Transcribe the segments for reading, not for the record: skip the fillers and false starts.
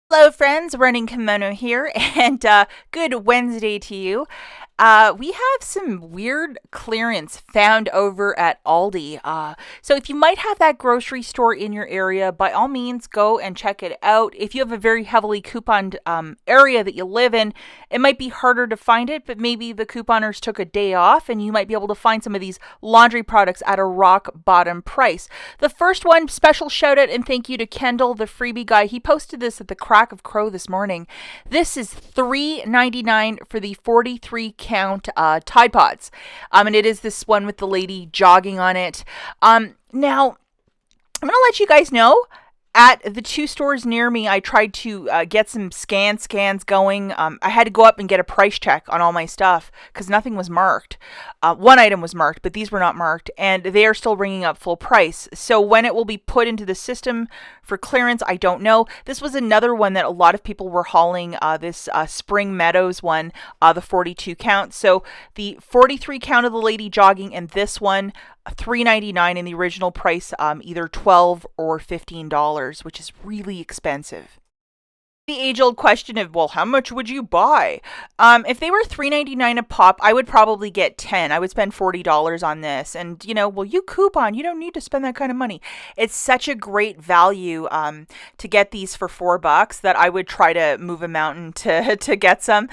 Hello friends, Running Kimono here, and good Wednesday to you. We have some weird clearance found over at Aldi. So if you might have that grocery store in your area, by all means go and check it out. If you have a very heavily couponed area that you live in, it might be harder to find it, but maybe the couponers took a day off and you might be able to find some of these laundry products at a rock bottom price. The first one, special shout out and thank you to Kendall, the freebie guy. He posted this at the crack of crow this morning. This is $3.99 for the 43 count Tide Pods. And it is this one with the lady jogging on it. Now, I'm going to let you guys know, at the two stores near me, I tried to get some scans going. I had to go up and get a price check on all my stuff because nothing was marked. One item was marked, but these were not marked, and they are still ringing up full price. So when it will be put into the system for clearance, I don't know. This was another one that a lot of people were hauling, this Spring Meadows one, the 42 count. So the 43 count of the lady jogging and this one, $3.99 in the original price, either $12 or $15, which is really expensive. The age-old question of, well, how much would you buy? If they were $3.99 a pop, I would probably get 10. I would spend $40 on this. And, well, you coupon. You don't need to spend that kind of money. It's such a great value to get these for $4 that I would try to move a mountain to get some,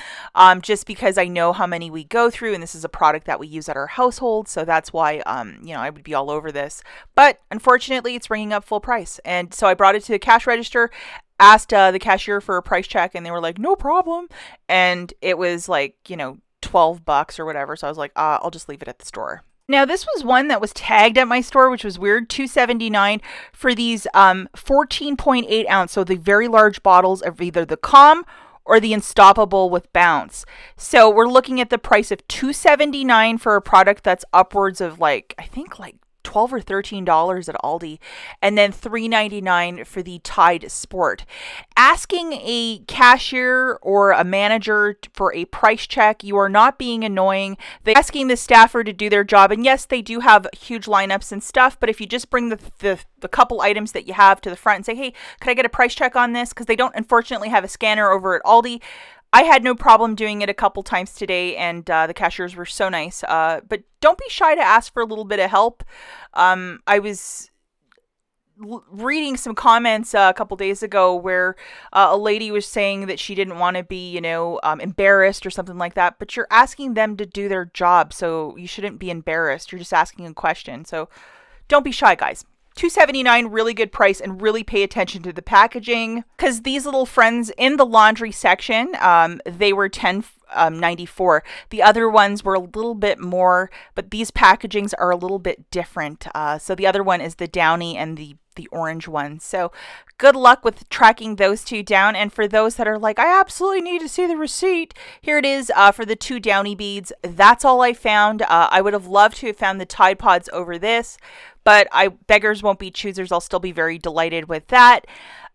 just because I know how many we go through. And this is a product that we use at our household. So that's why, I would be all over this. But unfortunately, it's ringing up full price. And so I brought it to the cash register, asked the cashier for a price check, and they were like, no problem. And it was like, $12 or whatever. So I was like, I'll just leave it at the store. Now, this was one that was tagged at my store, which was weird, $2.79 for these 14.8 ounce. So the very large bottles of either the Calm or the Unstoppable with Bounce. So we're looking at the price of $2.79 for a product that's upwards of I think $12 or $13 at Aldi, and then $3.99 for the Tide Sport. Asking a cashier or a manager for a price check, you are not being annoying. They're asking the staffer to do their job, and yes, they do have huge lineups and stuff, but if you just bring the couple items that you have to the front and say, hey, could I get a price check on this? Because they don't unfortunately have a scanner over at Aldi. I had no problem doing it a couple times today, and the cashiers were so nice. But don't be shy to ask for a little bit of help. I was reading some comments a couple days ago where a lady was saying that she didn't want to be, embarrassed or something like that. But you're asking them to do their job, so you shouldn't be embarrassed. You're just asking a question. So don't be shy, guys. $2.79, really good price, and really pay attention to the packaging, because these little friends in the laundry section, they were $10.94. The other ones were a little bit more, but these packagings are a little bit different. So the other one is the Downy and the orange one. So good luck with tracking those two down. And for those that are like, I absolutely need to see the receipt, here it is for the 2 Downy beads. That's all I found. I would have loved to have found the Tide Pods over this, but beggars won't be choosers. I'll still be very delighted with that.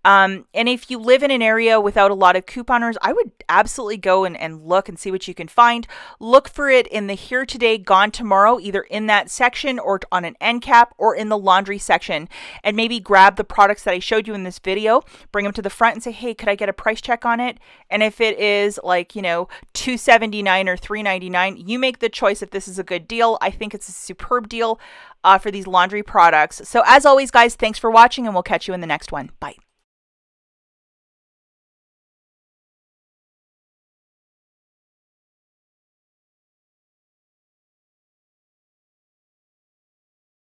And if you live in an area without a lot of couponers, I would absolutely go and look and see what you can find. Look for it in the Here Today, Gone Tomorrow, either in that section or on an end cap or in the laundry section. And maybe grab the products that I showed you in this video, bring them to the front and say, hey, could I get a price check on it? And if it is $2.79 or $3.99, you make the choice if this is a good deal. I think it's a superb deal for these laundry products. So as always, guys, thanks for watching, and we'll catch you in the next one. Bye.